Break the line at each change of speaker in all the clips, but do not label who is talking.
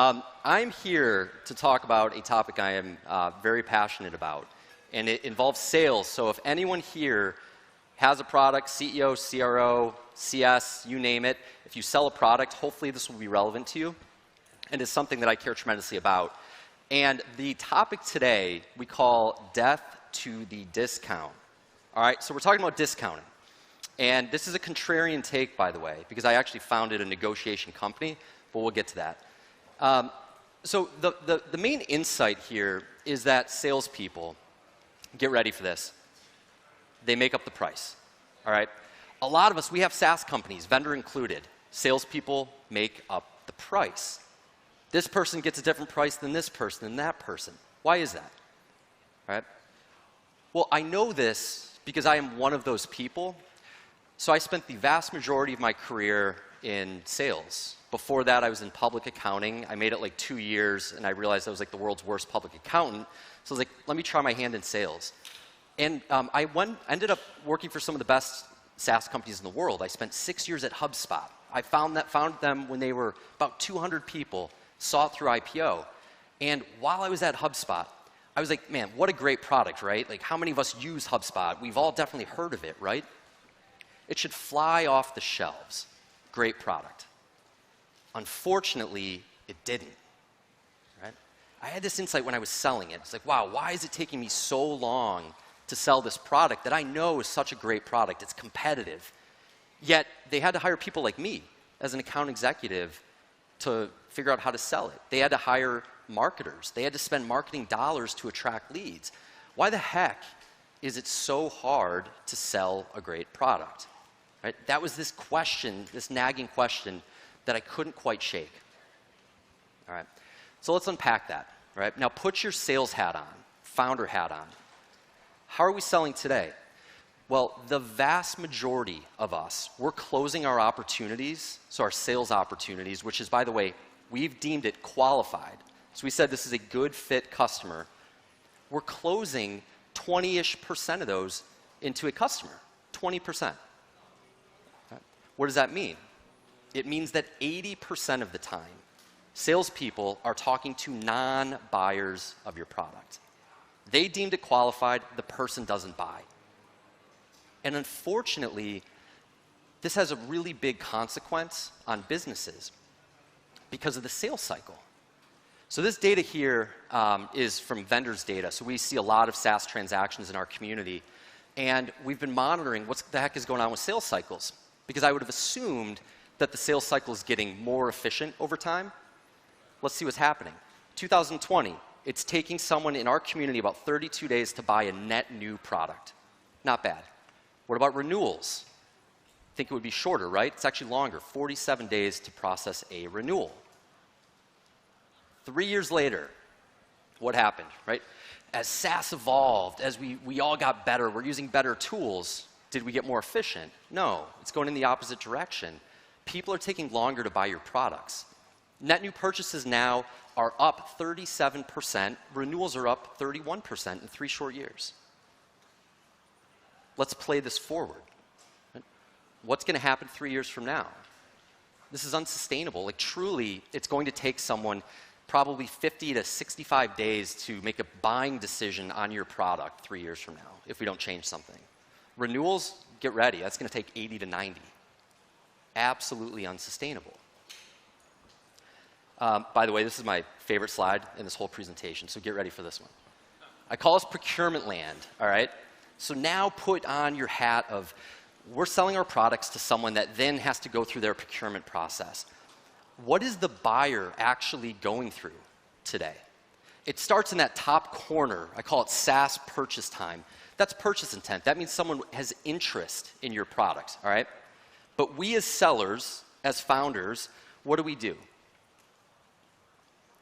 I'm here to talk about a topic I am very passionate about, and it involves sales. So if anyone here has a product, CEO, CRO, CS, you name it, if you sell a product, hopefully this will be relevant to you, and it's something that I care tremendously about. And the topic today we call death to the discount. All right, so we're talking about discounting. And this is a contrarian take, by the way, because I actually founded a negotiation company, but we'll get to that. So the main insight here is that salespeople, get ready for this, they make up the price, all right? A lot of us, we have SaaS companies, Vendr included. Salespeople make up the price. This person gets a different price than this person and that person. Why is that, all right? Well, I know this because I am one of those people. So I spent the vast majority of my career in sales. Before that, I was in public accounting. I made it like 2 years, and I realized I was like the world's worst public accountant. So I was like, let me try my hand in sales. And I ended up working for some of the best SaaS companies in the world. I spent 6 years at HubSpot. I found them when they were about 200 people, saw it through IPO. And while I was at HubSpot, I was like, man, what a great product, right? Like, how many of us use HubSpot? We've all definitely heard of it, right? It should fly off the shelves. Great product. Unfortunately, it didn't, right? I had this insight when I was selling it. It's like, wow, why is it taking me so long to sell this product that I know is such a great product? It's competitive. Yet, they had to hire people like me as an account executive to figure out how to sell it. They had to hire marketers. They had to spend marketing dollars to attract leads. Why the heck is it so hard to sell a great product? Right? That was this question, this nagging question that I couldn't quite shake. All right, so let's unpack that. Right? Now put your sales hat on, founder hat on. How are we selling today? Well, the vast majority of us, we're closing our opportunities, so our sales opportunities, which is, by the way, we've deemed it qualified. So we said this is a good fit customer. We're closing 20-ish% of those into a customer, 20%. What does that mean? It means that 80% of the time, salespeople are talking to non-buyers of your product. They deemed it qualified, the person doesn't buy. And unfortunately, this has a really big consequence on businesses because of the sales cycle. So this data here is from Vendr's data. So we see a lot of SaaS transactions in our community. And we've been monitoring what the heck is going on with sales cycles. Because I would have assumed that the sales cycle is getting more efficient over time. Let's see what's happening. 2020, it's taking someone in our community about 32 days to buy a net new product. Not bad. What about renewals? I think it would be shorter, right? It's actually longer, 47 days to process a renewal. 3 years later, what happened, right? As SaaS evolved, as we all got better, we're using better tools, did we get more efficient? No, it's going in the opposite direction. People are taking longer to buy your products. Net new purchases now are up 37%. Renewals are up 31% in 3 short years. Let's play this forward. What's going to happen 3 years from now? This is unsustainable. Like, truly, it's going to take someone probably 50 to 65 days to make a buying decision on your product 3 years from now if we don't change something. Renewals, get ready. That's going to take 80 to 90. Absolutely unsustainable. By the way, this is my favorite slide in this whole presentation, so get ready for this one. I call this procurement land, all right? So now put on your hat of, we're selling our products to someone that then has to go through their procurement process. What is the buyer actually going through today? It starts in that top corner. I call it SaaS purchase time. That's purchase intent. That means someone has interest in your product, all right? But we as sellers, as founders, what do?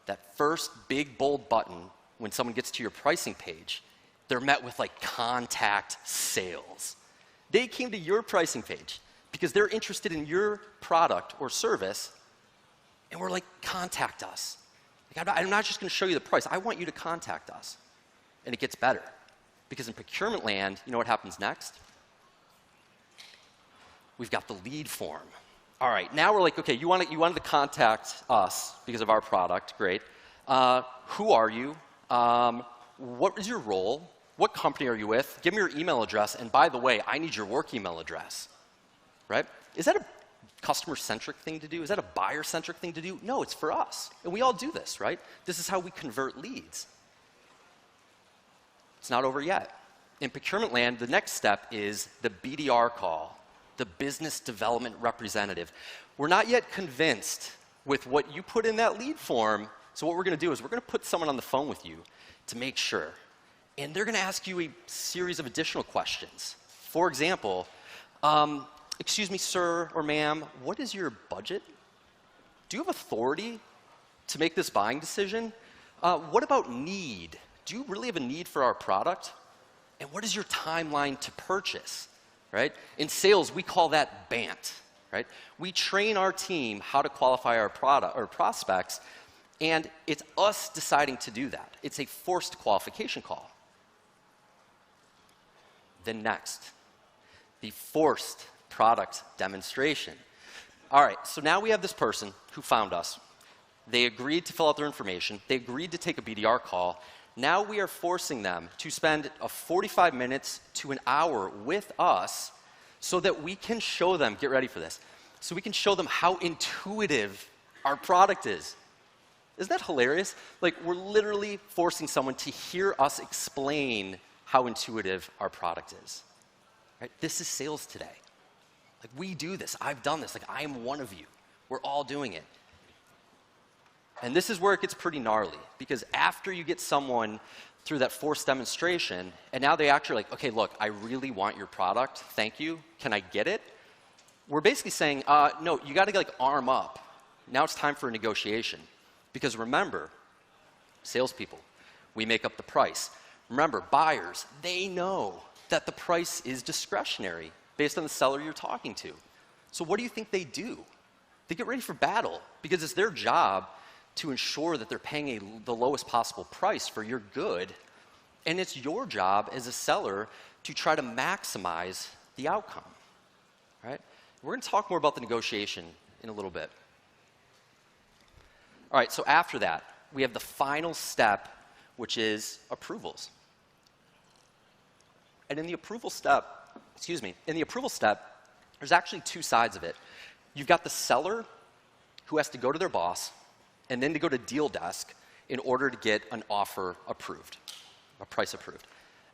That first big bold button, when someone gets to your pricing page, they're met with like contact sales. They came to your pricing page because they're interested in your product or service, and we're like, contact us. Like, I'm not just going to show you the price. I want you to contact us. And it gets better. Because in procurement land, you know what happens next? We've got the lead form. All right, now we're like, okay, you wanted to contact us because of our product, great. Who are you? What is your role? What company are you with? Give me your email address, and by the way, I need your work email address, right? Is that a customer-centric thing to do? Is that a buyer-centric thing to do? No, it's for us, and we all do this, right? This is how we convert leads. It's not over yet. In procurement land, the next step is the BDR call, the business development representative. We're not yet convinced with what you put in that lead form, so what we're going to do is we're going to put someone on the phone with you to make sure. And they're going to ask you a series of additional questions. For example, excuse me, sir or ma'am, what is your budget? Do you have authority to make this buying decision? What about need? Do you really have a need for our product? And what is your timeline to purchase, right? In sales, we call that BANT, right? We train our team how to qualify our product or prospects, and it's us deciding to do that. It's a forced qualification call. Then next, the forced product demonstration. All right, so now we have this person who found us. They agreed to fill out their information. They agreed to take a BDR call. Now we are forcing them to spend 45 minutes to an hour with us so that we can show them, get ready for this, so we can show them how intuitive our product is. Isn't that hilarious? Like, we're literally forcing someone to hear us explain how intuitive our product is. Right? This is sales today. Like, we do this. I've done this. Like, I am one of you. We're all doing it. And this is where it gets pretty gnarly, because after you get someone through that forced demonstration, and now they actually like, okay, look, I really want your product. Thank you. Can I get it? We're basically saying, no, you got to like arm up. Now it's time for a negotiation. Because remember, salespeople, we make up the price. Remember, buyers, they know that the price is discretionary based on the seller you're talking to. So what do you think they do? They get ready for battle because it's their job to ensure that they're paying the lowest possible price for your good, and it's your job as a seller to try to maximize the outcome, right? We're going to talk more about the negotiation in a little bit. All right, so after that, we have the final step, which is approvals. And in the approval step, there's actually two sides of it. You've got the seller who has to go to their boss and then to go to deal desk in order to get an offer approved, a price approved.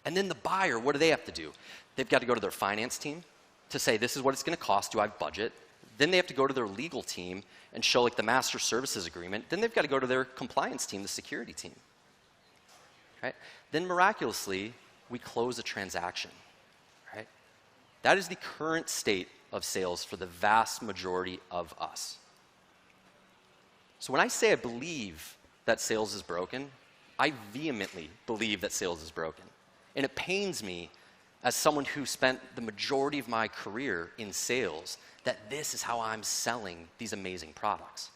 And then the buyer, what do they have to do? They've got to go to their finance team to say, this is what it's going to cost. Do I have budget? Then they have to go to their legal team and show like the master services agreement. Then they've got to go to their compliance team, the security team. Right? Then miraculously, we close a transaction. Right? That is the current state of sales for the vast majority of us. So when I say I believe that sales is broken, I vehemently believe that sales is broken. And it pains me as someone who spent the majority of my career in sales that this is how I'm selling these amazing products.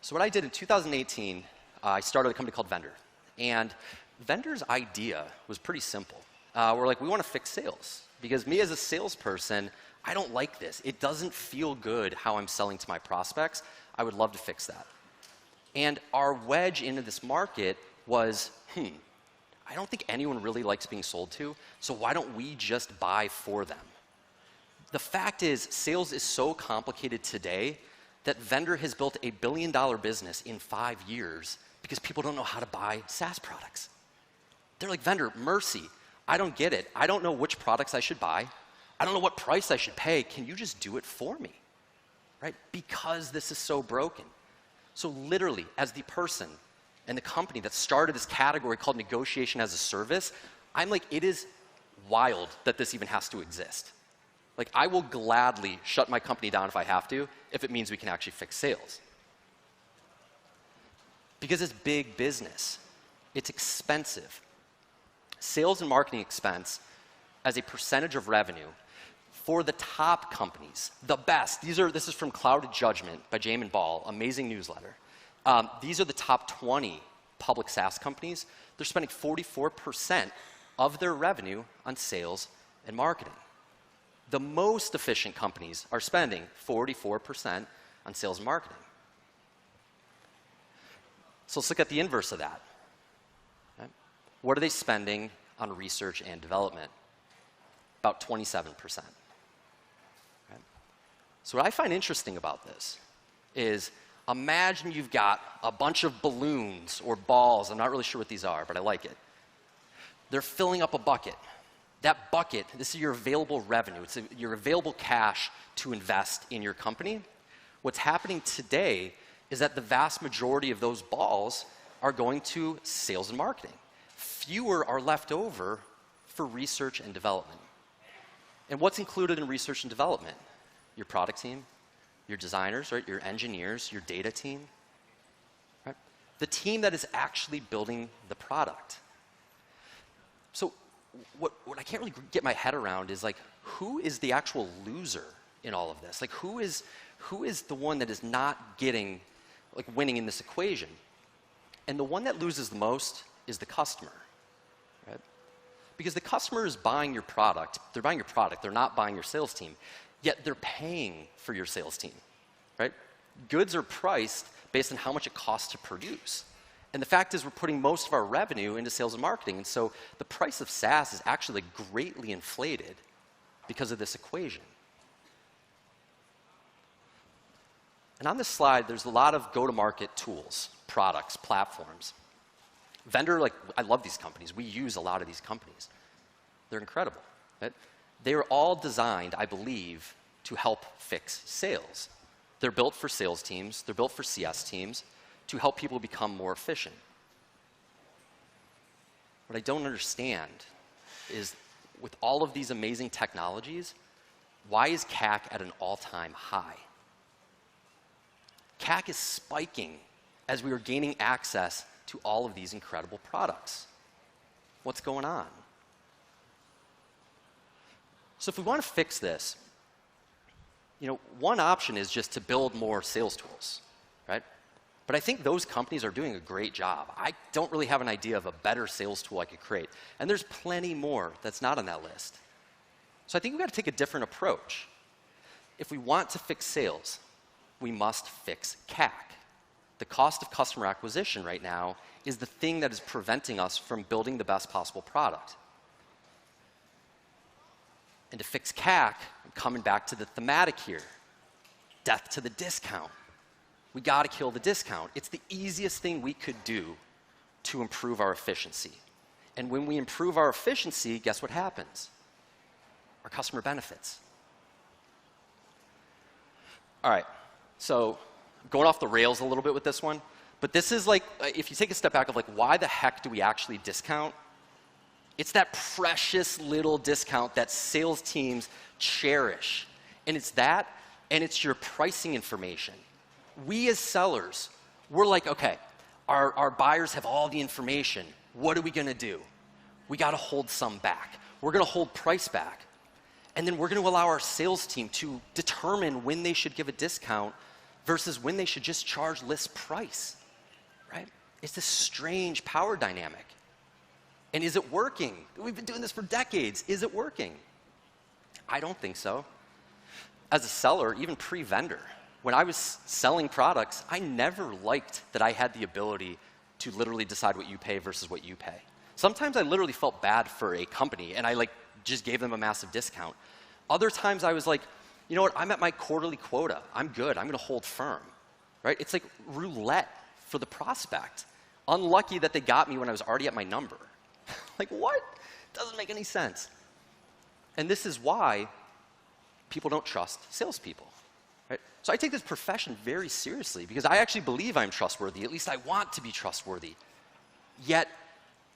So what I did in 2018, I started a company called Vendr. And Vendr's idea was pretty simple. We're like, we want to fix sales. Because me as a salesperson, I don't like this. It doesn't feel good how I'm selling to my prospects. I would love to fix that. And our wedge into this market was, I don't think anyone really likes being sold to, so why don't we just buy for them? The fact is, sales is so complicated today that Vendr has built a $1 billion business in 5 years because people don't know how to buy SaaS products. They're like, Vendr, mercy. I don't get it. I don't know which products I should buy. I don't know what price I should pay. Can you just do it for me? Right? Because this is so broken. So literally, as the person and the company that started this category called negotiation as a service, I'm like, it is wild that this even has to exist. Like, I will gladly shut my company down if I have to, if it means we can actually fix sales. Because it's big business. It's expensive. Sales and marketing expense as a percentage of revenue for the top companies, the best. This is from Clouded Judgment by Jamin Ball, amazing newsletter. These are the top 20 public SaaS companies. They're spending 44% of their revenue on sales and marketing. The most efficient companies are spending 44% on sales and marketing. So let's look at the inverse of that. Right? What are they spending on research and development? About 27%. Right? So what I find interesting about this is, imagine you've got a bunch of balloons or balls. I'm not really sure what these are, but I like it. They're filling up a bucket. That bucket, this is your available revenue. It's your available cash to invest in your company. What's happening today is that the vast majority of those balls are going to sales and marketing. Fewer are left over for research and development. And what's included in research and development? Your product team, your designers, right? Your engineers, your data team, right? The team that is actually building the product. So what I can't really get my head around is, like, who is the actual loser in all of this? Like, who is the one that is not getting, like, winning in this equation? And the one that loses the most is the customer, right? Because the customer is buying your product. They're buying your product. They're not buying your sales team. Yet they're paying for your sales team, right? Goods are priced based on how much it costs to produce. And the fact is, we're putting most of our revenue into sales and marketing. And so the price of SaaS is actually greatly inflated because of this equation. And on this slide, there's a lot of go-to-market tools, products, platforms. Vendr, like, I love these companies. We use a lot of these companies. They're incredible. Right? They are all designed, I believe, to help fix sales. They're built for sales teams. They're built for CS teams to help people become more efficient. What I don't understand is, with all of these amazing technologies, why is CAC at an all-time high? CAC is spiking as we are gaining access to all of these incredible products. What's going on? So if we want to fix this, one option is just to build more sales tools, right? But I think those companies are doing a great job. I don't really have an idea of a better sales tool I could create. And there's plenty more that's not on that list. So I think we've got to take a different approach. If we want to fix sales, we must fix CAC. The cost of customer acquisition right now is the thing that is preventing us from building the best possible product. And to fix CAC, I'm coming back to the thematic here. Death to the discount. We got to kill the discount. It's the easiest thing we could do to improve our efficiency. And when we improve our efficiency, guess what happens? Our customer benefits. All right, so I'm going off the rails a little bit with this one, but this is like, if you take a step back of, like, why the heck do we actually discount? It's that precious little discount that sales teams cherish. And it's that, and it's your pricing information. We as sellers, we're like, okay, our buyers have all the information. What are we going to do? We got to hold some back. We're going to hold price back. And then we're going to allow our sales team to determine when they should give a discount versus when they should just charge list price, right? It's this strange power dynamic. And is it working? We've been doing this for decades. Is it working? I don't think so. As a seller, even pre-Vendr, when I was selling products, I never liked that I had the ability to literally decide what you pay versus what you pay. Sometimes I literally felt bad for a company, and I just gave them a massive discount. Other times I was like, you know what, I'm at my quarterly quota. I'm good. I'm going to hold firm, right? It's like roulette for the prospect. Unlucky that they got me when I was already at my number. Like, what? Doesn't make any sense. And this is why people don't trust salespeople. Right? So I take this profession very seriously because I actually believe I'm trustworthy. At least I want to be trustworthy. Yet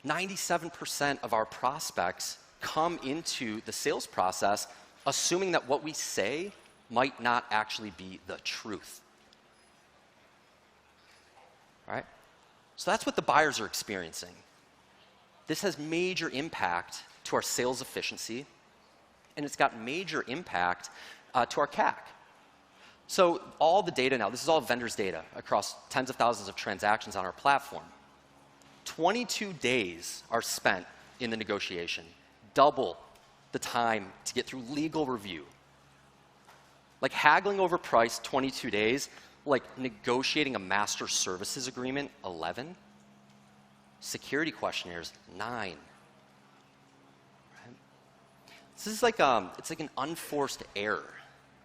97% of our prospects come into the sales process assuming that what we say might not actually be the truth. All right? So that's what the buyers are experiencing. This has major impact to our sales efficiency, and it's got major impact to our CAC. So all the data now, this is all Vendr's data across tens of thousands of transactions on our platform. 22 days are spent in the negotiation, double the time to get through legal review. Like haggling over price, 22 days, like negotiating a master services agreement, 11. Security questionnaires, 9. Right? This is like it's like an unforced error,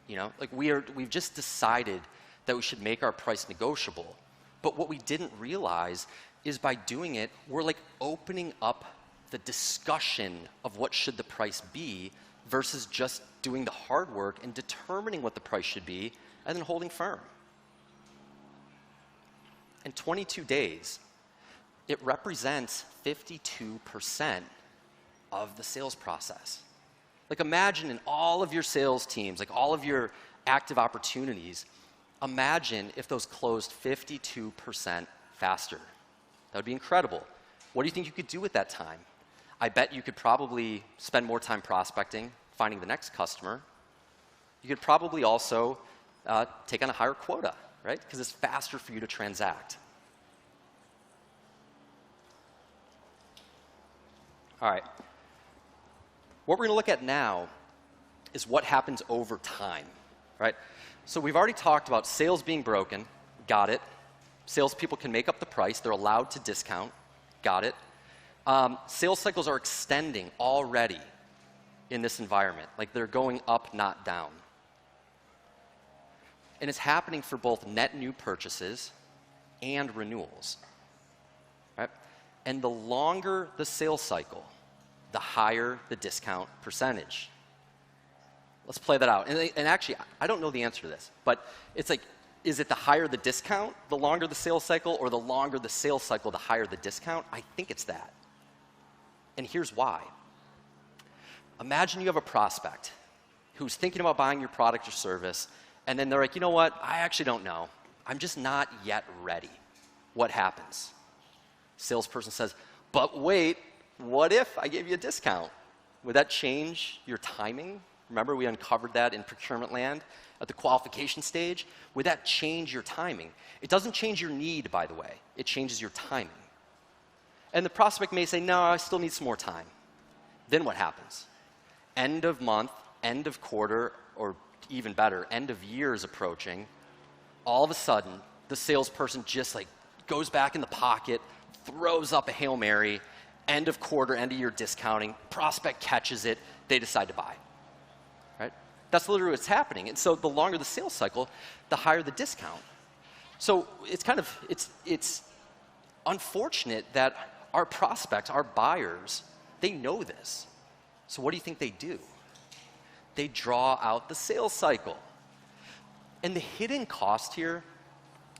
you know? Like we've just decided that we should make our price negotiable. But what we didn't realize is by doing it, we're like opening up the discussion of what should the price be versus just doing the hard work and determining what the price should be and then holding firm. In 22 days, it represents 52% of the sales process. Like imagine in all of your sales teams, like all of your active opportunities, imagine if those closed 52% faster. That would be incredible. What do you think you could do with that time? I bet you could probably spend more time prospecting, finding the next customer. You could probably also take on a higher quota, right? Because it's faster for you to transact. All right. What we're going to look at now is what happens over time, right? So we've already talked about sales being broken. Got it. Salespeople can make up the price. They're allowed to discount. Got it. Sales cycles are extending already in this environment. Like they're going up, not down. And it's happening for both net new purchases and renewals. Right? And the longer the sales cycle, the higher the discount percentage. Let's play that out. And actually, I don't know the answer to this, but it's like, is it the higher the discount, the longer the sales cycle, or the longer the sales cycle, the higher the discount? I think it's that. And here's why. Imagine you have a prospect who's thinking about buying your product or service, and then they're like, you know what, I actually don't know. I'm just not yet ready. What happens? Salesperson says, but wait, what if I gave you a discount? Would that change your timing? Remember we uncovered that in procurement land at the qualification stage? Would that change your timing? It doesn't change your need, by the way. It changes your timing. And the prospect may say, no, I still need some more time. Then what happens? End of month, end of quarter, or even better, end of year is approaching. All of a sudden, the salesperson just like goes back in the pocket, throws up a Hail Mary, end of quarter, end of year discounting, prospect catches it, they decide to buy. Right? That's literally what's happening. And so the longer the sales cycle, the higher the discount. So it's kind of, it's unfortunate that our prospects, our buyers, they know this. So what do you think they do? They draw out the sales cycle. And the hidden cost here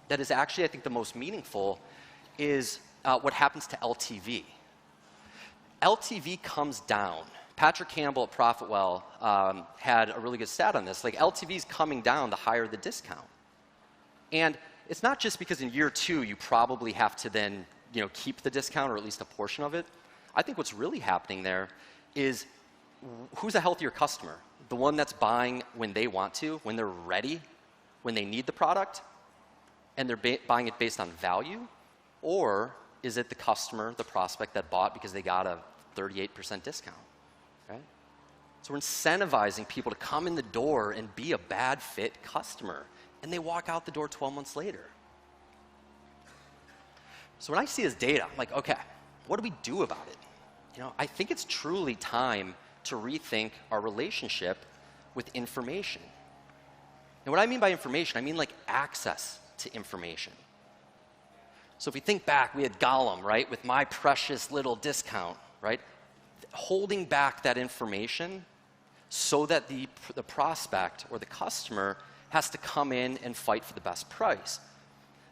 that is actually, I think, the most meaningful is what happens to LTV. LTV comes down. Patrick Campbell at Profitwell had a really good stat on this. Like LTV is coming down the higher the discount. And it's not just because in year 2 you probably have to then keep the discount or at least a portion of it. I think what's really happening there is who's a healthier customer? The one that's buying when they want to, when they're ready, when they need the product, and they're buying it based on value? Or is it the customer, the prospect that bought because they got a 38% discount? Right? So we're incentivizing people to come in the door and be a bad fit customer, and they walk out the door 12 months later. So when I see this data, I'm like, okay, what do we do about it? I think it's truly time to rethink our relationship with information. And what I mean by information, I mean like access to information. So if we think back, we had Gollum, right, with my precious little discount, right? Holding back that information so that the prospect or the customer has to come in and fight for the best price.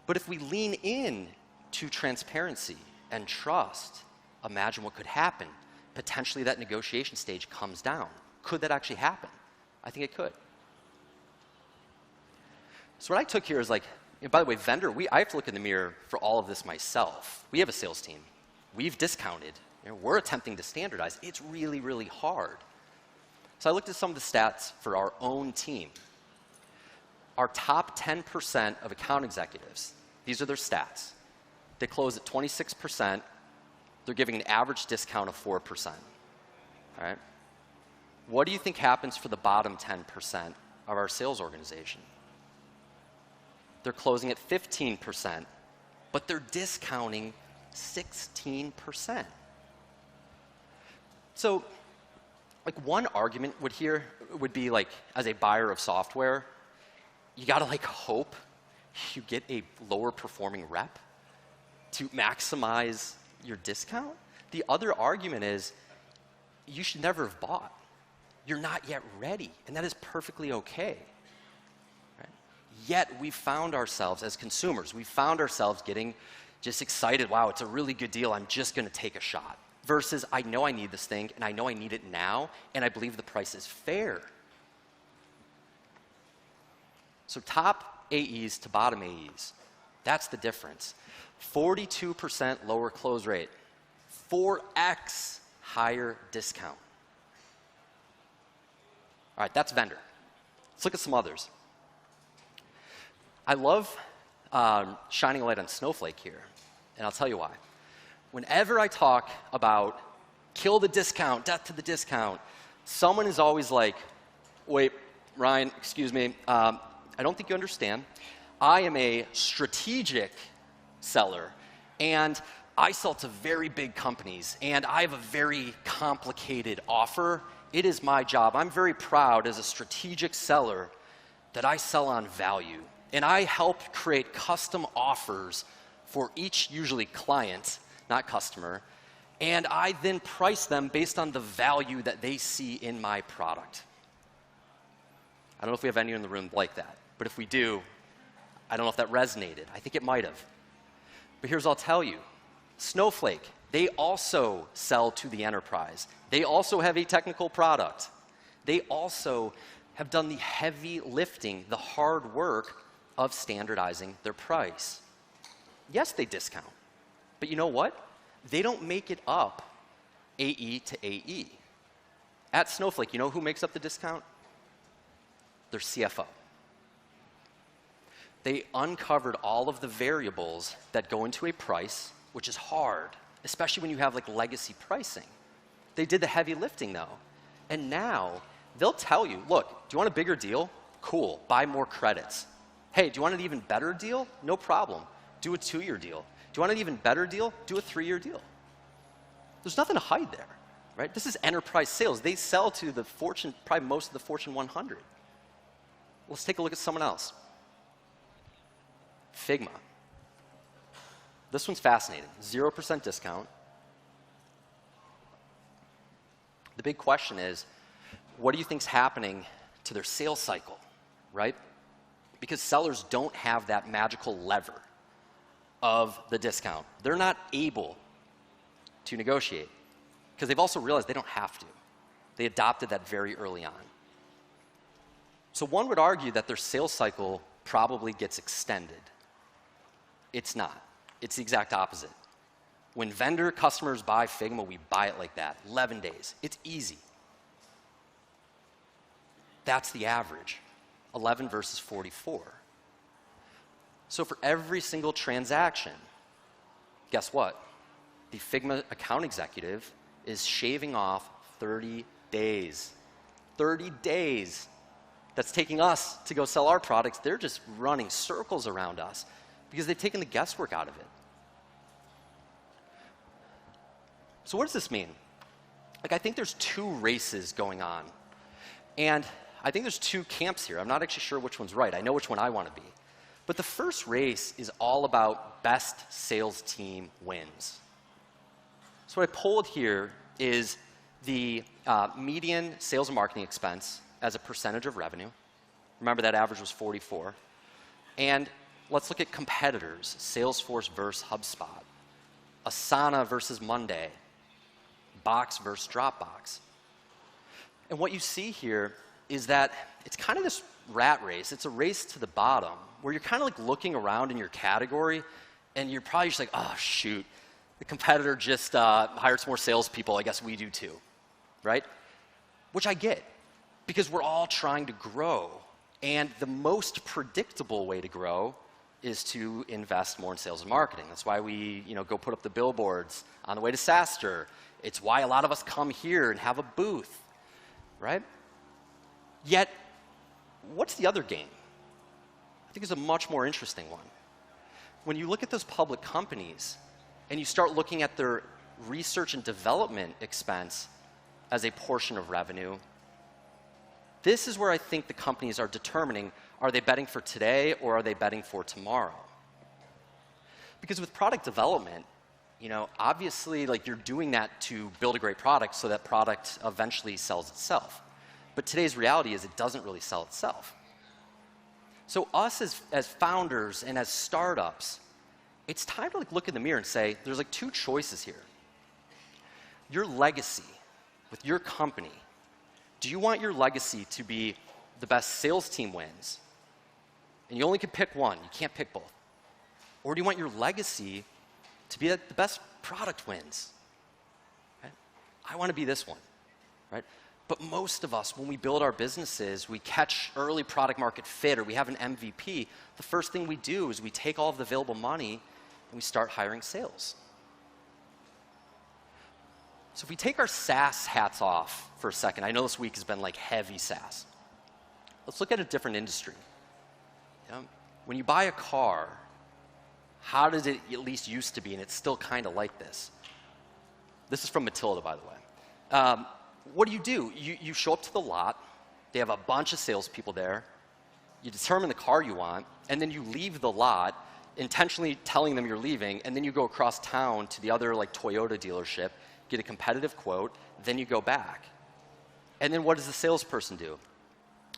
But if we lean in to transparency and trust, imagine what could happen. Potentially that negotiation stage comes down. Could that actually happen? I think it could. So what I took here is like, by the way, Vendr, I have to look in the mirror for all of this myself. We have a sales team. We've discounted. We're attempting to standardize. It's really, really hard. So I looked at some of the stats for our own team. Our top 10% of account executives, these are their stats. They close at 26%. They're giving an average discount of 4%. All right? What do you think happens for the bottom 10% of our sales organization? They're closing at 15%, but they're discounting 16%. So, like, one argument would be like, as a buyer of software, you gotta like hope you get a lower performing rep to maximize your discount. The other argument is you should never have bought. You're not yet ready, and that is perfectly okay. Right? Yet we found ourselves as consumers, we found ourselves getting just excited, wow, it's a really good deal, I'm just gonna take a shot. Versus, I know I need this thing, and I know I need it now, and I believe the price is fair. So top AEs to bottom AEs, that's the difference. 42% lower close rate, 4x higher discount. All right, that's Vendr. Let's look at some others. I love shining a light on Snowflake here, and I'll tell you why. Whenever I talk about kill the discount, death to the discount, someone is always like, wait, Ryan, excuse me, I don't think you understand. I am a strategic seller, and I sell to very big companies, and I have a very complicated offer. It is my job. I'm very proud as a strategic seller that I sell on value, and I help create custom offers for each, usually client, not customer, and I then price them based on the value that they see in my product. I don't know if we have any in the room like that, but if we do, I don't know if that resonated. I think it might have. But here's what I'll tell you. Snowflake, they also sell to the enterprise. They also have a technical product. They also have done the heavy lifting, the hard work of standardizing their price. Yes, they discount. But you know what? They don't make it up AE to AE. At Snowflake, you know who makes up the discount? Their CFO. They uncovered all of the variables that go into a price, which is hard, especially when you have like legacy pricing. They did the heavy lifting though. And now they'll tell you, look, do you want a bigger deal? Cool, buy more credits. Hey, do you want an even better deal? No problem, do a 2-year deal. Do you want an even better deal? Do a 3-year deal. There's nothing to hide there, right? This is enterprise sales. They sell to the Fortune, probably most of the Fortune 100. Let's take a look at someone else. Figma. This one's fascinating. 0% discount. The big question is, what do you think's happening to their sales cycle, right? Because sellers don't have that magical lever of the discount. They're not able to negotiate because they've also realized they don't have to. They adopted that very early on. So one would argue that their sales cycle probably gets extended. It's not. It's the exact opposite. When Vendr customers buy Figma, we buy it like that, 11 days. It's easy. That's the average, 11 versus 44. So for every single transaction, guess what? The Figma account executive is shaving off 30 days. 30 days. That's taking us to go sell our products. They're just running circles around us because they've taken the guesswork out of it. So what does this mean? Like, I think there's 2 races going on. And I think there's 2 camps here. I'm not actually sure which one's right. I know which one I want to be. But the first race is all about best sales team wins. So what I pulled here is the median sales and marketing expense as a percentage of revenue. Remember that average was 44. And let's look at competitors, Salesforce versus HubSpot, Asana versus Monday, Box versus Dropbox. And what you see here is that it's kind of this rat race. It's a race to the bottom where you're kind of like looking around in your category and you're probably just like, oh, shoot, the competitor just hired some more salespeople. I guess we do too, right? Which I get because we're all trying to grow. And the most predictable way to grow is to invest more in sales and marketing. That's why we go put up the billboards on the way to SaaStr. It's why a lot of us come here and have a booth. right? Yet, what's the other game? I think it's a much more interesting one. When you look at those public companies and you start looking at their research and development expense as a portion of revenue, this is where I think the companies are determining, are they betting for today or are they betting for tomorrow? Because with product development, obviously, like, you're doing that to build a great product so that product eventually sells itself. But today's reality is it doesn't really sell itself. So us as founders and as startups, it's time to look in the mirror and say, there's two choices here. Your legacy with your company, do you want your legacy to be the best sales team wins? And you only can pick one, you can't pick both. Or do you want your legacy to be that the best product wins? Right? I want to be this one, right? But most of us, when we build our businesses, we catch early product market fit or we have an MVP, the first thing we do is we take all of the available money and we start hiring sales. So if we take our SaaS hats off for a second, I know this week has been heavy SaaS. Let's look at a different industry. When you buy a car, how does it at least used to be, and it's still kind of like this. This is from Matilda, by the way. What do? You show up to the lot, they have a bunch of salespeople there, you determine the car you want, and then you leave the lot, intentionally telling them you're leaving, and then you go across town to the other Toyota dealership, get a competitive quote, then you go back. And then what does the salesperson do?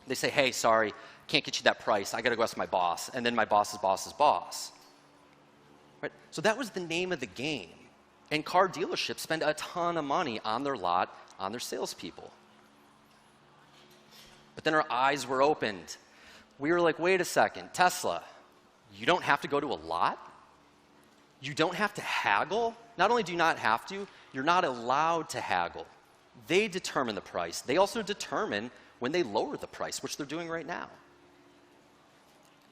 They say, hey, sorry, can't get you that price, I gotta go ask my boss, and then my boss's boss's boss. Right? So that was the name of the game. And car dealerships spend a ton of money on their lot, on their salespeople. But then our eyes were opened. We were like, wait a second, Tesla, you don't have to go to a lot? You don't have to haggle? Not only do you not have to, you're not allowed to haggle. They determine the price. They also determine when they lower the price, which they're doing right now.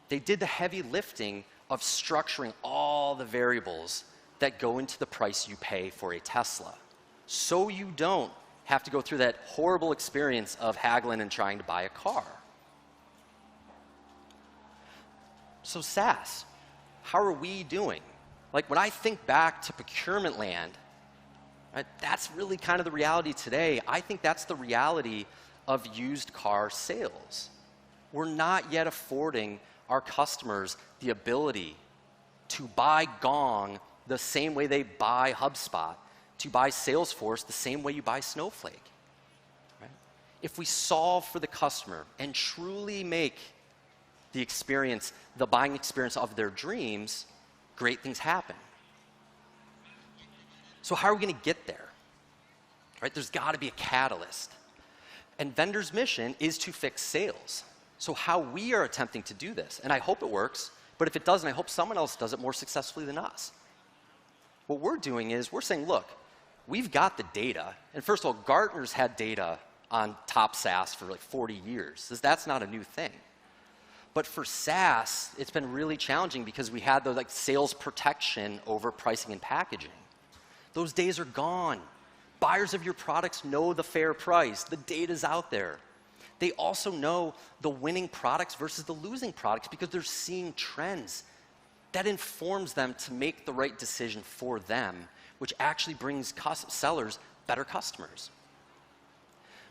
They did the heavy lifting of structuring all the variables that go into the price you pay for a Tesla, so you don't have to go through that horrible experience of haggling and trying to buy a car. So SaaS, how are we doing? When I think back to procurement land, right, that's really kind of the reality today. I think that's the reality of used car sales. We're not yet affording our customers the ability to buy Gong the same way they buy HubSpot, to buy Salesforce the same way you buy Snowflake. Right? If we solve for the customer and truly make the experience, the buying experience of their dreams, great things happen. So how are we going to get there? Right? There's got to be a catalyst. And Vendr's mission is to fix sales. So how we are attempting to do this, and I hope it works, but if it doesn't, I hope someone else does it more successfully than us. What we're doing is we're saying, look, we've got the data. And first of all, Gartner's had data on top SaaS for 40 years. That's not a new thing. But for SaaS, it's been really challenging because we had the sales protection over pricing and packaging. Those days are gone. Buyers of your products know the fair price. The data's out there. They also know the winning products versus the losing products because they're seeing trends. That informs them to make the right decision for them, which actually brings sellers better customers.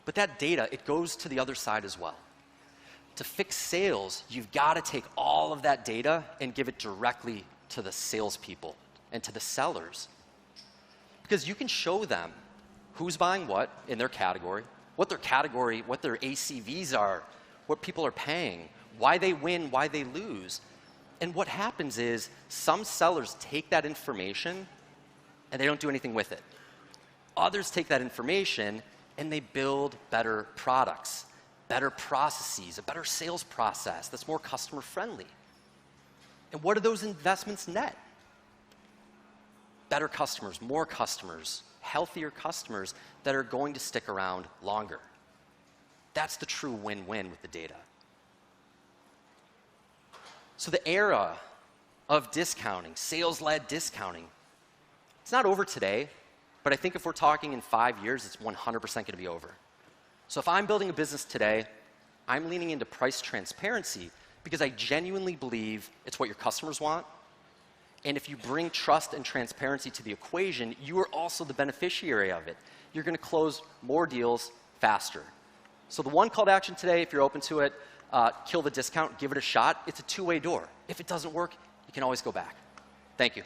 But that data, it goes to the other side as well. To fix sales, you've got to take all of that data and give it directly to the salespeople and to the sellers. Because you can show them who's buying what in their category, what their ACVs are, what people are paying, why they win, why they lose. And what happens is some sellers take that information and they don't do anything with it. Others take that information and they build better products, better processes, a better sales process that's more customer friendly. And what do those investments net? Better customers, more customers, healthier customers that are going to stick around longer. That's the true win-win with the data. So the era of discounting, sales-led discounting, it's not over today, but I think if we're talking in 5 years, it's 100% going to be over. So if I'm building a business today, I'm leaning into price transparency because I genuinely believe it's what your customers want. And if you bring trust and transparency to the equation, you are also the beneficiary of it. You're going to close more deals faster. So the one call to action today, if you're open to it, kill the discount, give it a shot. It's a two-way door. If it doesn't work, you can always go back. Thank you.